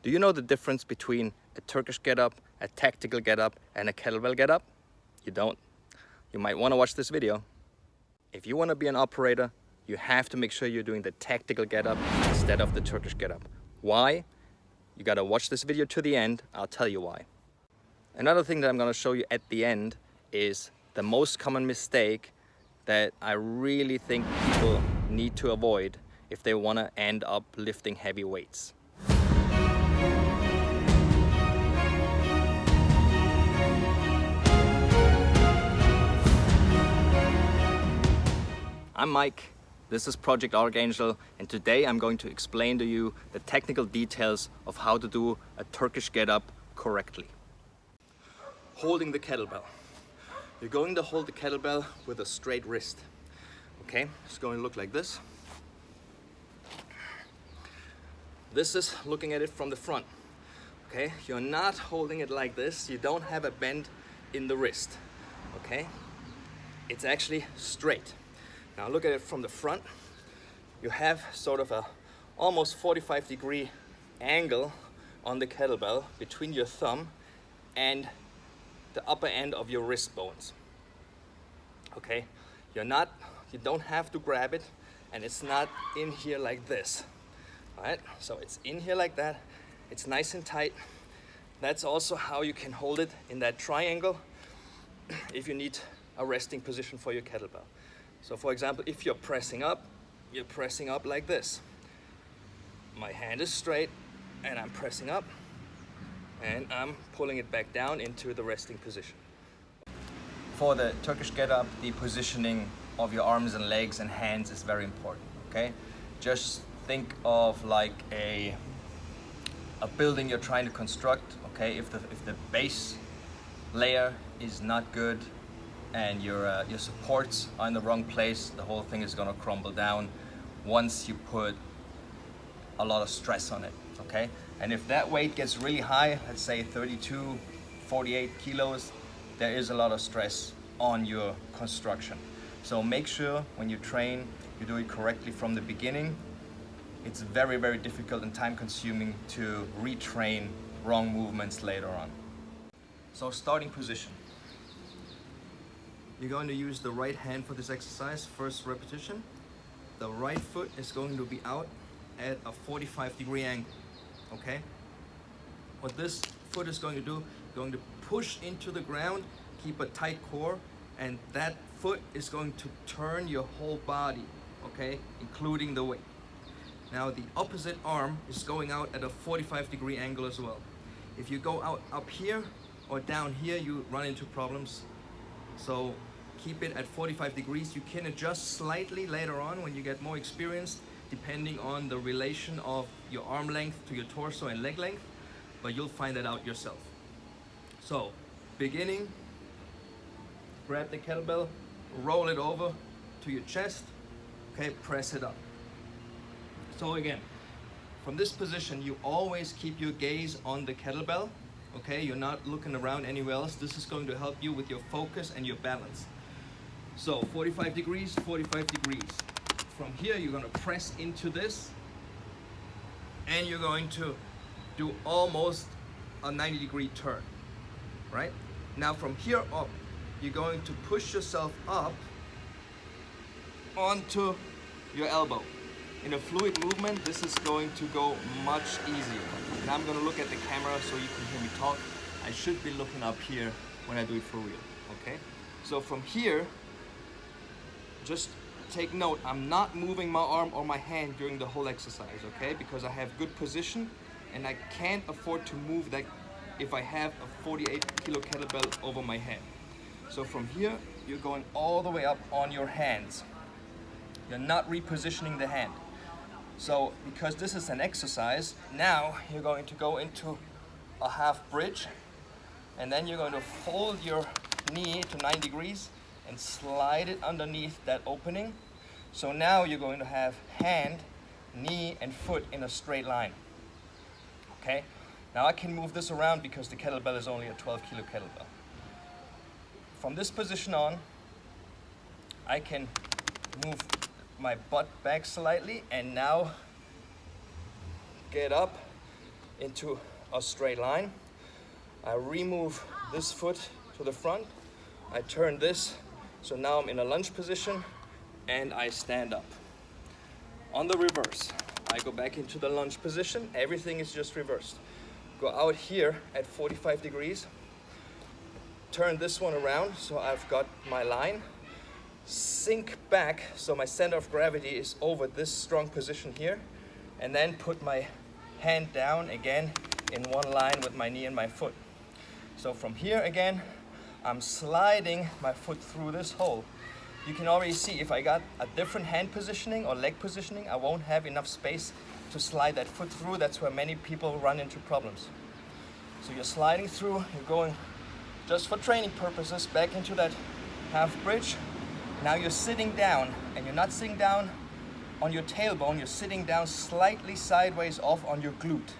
Do you know the difference between a Turkish Get Up, a Tactical Get Up, and a Kettlebell Get Up? You don't? You might want to watch this video. If you want to be an operator, you have to make sure you're doing the Tactical Get Up instead of the Turkish Get Up. Why? You gotta watch this video to the end. I'll tell you why. Another thing that I'm gonna show you at the end is the most common mistake that I really think people need to avoid if they want to end up lifting heavy weights. I'm Mike, this is Project-Archangel, and today I'm going to explain to you the technical details of how to do a Turkish Get Up correctly. Holding the kettlebell. You're going to hold the kettlebell with a straight wrist. Okay, it's going to look like this. This is looking at it from the front. Okay, you're not holding it like this. You don't have a bend in the wrist. Okay, it's actually straight. Now look at it from the front. You have sort of a almost 45-degree angle on the kettlebell between your thumb and the upper end of your wrist bones. Okay, you don't have to grab it, and it's not in here like this. All right, so it's in here like that. It's nice and tight. That's also how you can hold it in that triangle if you need a resting position for your kettlebell. So for example, if you're pressing up like this. My hand is straight and I'm pressing up and I'm pulling it back down into the resting position. For the Turkish Get Up, the positioning of your arms and legs and hands is very important, okay? Just think of like a building you're trying to construct, okay? If the base layer is not good and your supports are in the wrong place, the whole thing is gonna crumble down once you put a lot of stress on it, okay? And if that weight gets really high, let's say 32, 48 kilos, there is a lot of stress on your construction. So make sure when you train, you do it correctly from the beginning. It's very, very difficult and time consuming to retrain wrong movements later on. So starting position. You're going to use the right hand for this exercise, first repetition. The right foot is going to be out at a 45-degree angle, okay? What this foot is going to do, going to push into the ground, keep a tight core, and that foot is going to turn your whole body, okay, including the weight. Now the opposite arm is going out at a 45-degree angle as well. If you go out up here or down here, you run into problems. So keep it at 45 degrees. You can adjust slightly later on when you get more experienced, depending on the relation of your arm length to your torso and leg length, but you'll find that out yourself. So, beginning, grab the kettlebell, roll it over to your chest, okay, press it up. So again, from this position, you always keep your gaze on the kettlebell, okay? You're not looking around anywhere else. This is going to help you with your focus and your balance. So 45 degrees, 45 degrees. From here, you're gonna press into this, and you're going to do almost a 90-degree turn, right? Now from here up, you're going to push yourself up onto your elbow. In a fluid movement, this is going to go much easier. Now I'm gonna look at the camera so you can hear me talk. I should be looking up here when I do it for real, okay? So from here, just take note, I'm not moving my arm or my hand during the whole exercise, okay? Because I have good position and I can't afford to move that if I have a 48-kilo kettlebell over my head. So from here, you're going all the way up on your hands. You're not repositioning the hand. So because this is an exercise, now you're going to go into a half bridge, and then you're going to fold your knee to 9 degrees and slide it underneath that opening. So now you're going to have hand, knee, and foot in a straight line. Okay? Now I can move this around because the kettlebell is only a 12-kilo kettlebell. From this position on, I can move my butt back slightly and now get up into a straight line. I remove this foot to the front. I turn this, so now I'm in a lunge position, and I stand up. On the reverse, I go back into the lunge position. Everything is just reversed. Go out here at 45 degrees. Turn this one around, so I've got my line. Sink back, so my center of gravity is over this strong position here. And then put my hand down again in one line with my knee and my foot. So from here again, I'm sliding my foot through this hole. You can already see if I got a different hand positioning or leg positioning, I won't have enough space to slide that foot through. That's where many people run into problems. So you're sliding through, you're going just for training purposes back into that half bridge. Now you're sitting down, and you're not sitting down on your tailbone, you're sitting down slightly sideways off on your glute.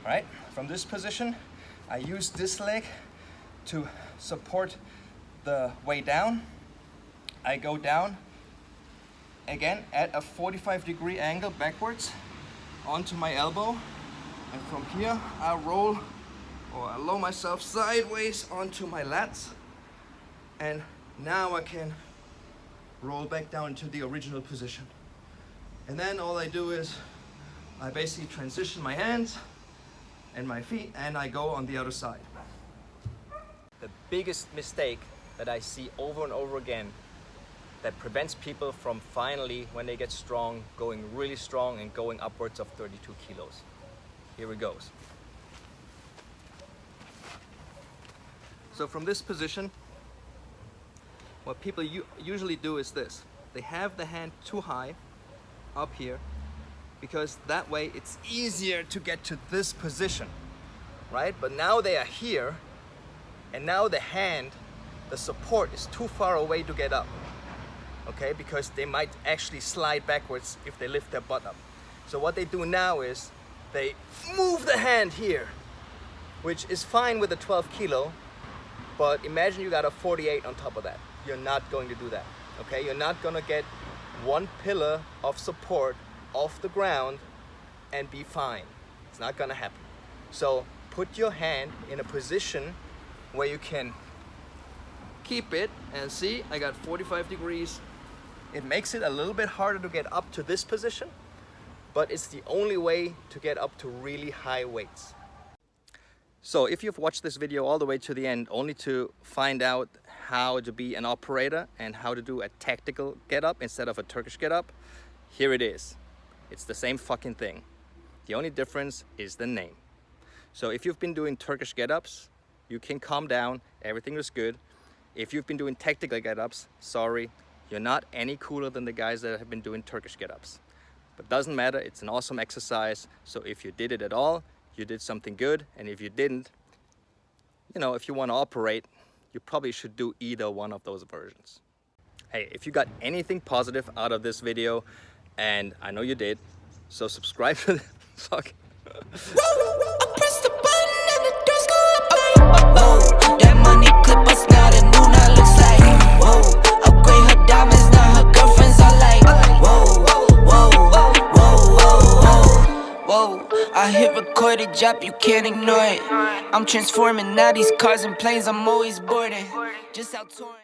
All right? From this position, I use this leg to support the way down. I go down again at a 45-degree angle backwards onto my elbow, and from here I roll, or I lower myself sideways onto my lats, and now I can roll back down into the original position. And then all I do is I basically transition my hands and my feet, and I go on the other side. The biggest mistake that I see over and over again that prevents people from finally, when they get strong, going really strong and going upwards of 32 kilos. Here it goes. So from this position, what people usually do is this. They have the hand too high up here, because that way it's easier to get to this position, right? But now they are here, and now the hand, the support is too far away to get up, okay? Because they might actually slide backwards if they lift their butt up. So what they do now is they move the hand here, which is fine with a 12 kilo, but imagine you got a 48 on top of that. You're not going to do that, okay? You're not gonna get one pillar of support off the ground and be fine. It's not gonna happen. So put your hand in a position where you can keep it, and see, I got 45 degrees. It makes it a little bit harder to get up to this position, but it's the only way to get up to really high weights. So if you've watched this video all the way to the end only to find out how to be an operator and how to do a tactical get up instead of a Turkish get up, here it is. It's the same fucking thing. The only difference is the name. So if you've been doing Turkish get ups, you can calm down, everything is good. If you've been doing tactical get ups, sorry, you're not any cooler than the guys that have been doing Turkish get ups. But doesn't matter, it's an awesome exercise. So if you did it at all, you did something good, and if you didn't, you know, if you want to operate, you probably should do either one of those versions. Hey, if you got anything positive out of this video, and I know you did, so subscribe to the fuck. That money clip us now, the new now looks like. Whoa, upgrade her diamonds, now her girlfriends are like. Whoa, whoa, whoa, whoa, whoa, whoa. I hit recorded, drop, you can't ignore it. I'm transforming now these cars and planes, I'm always boarding. Just out touring.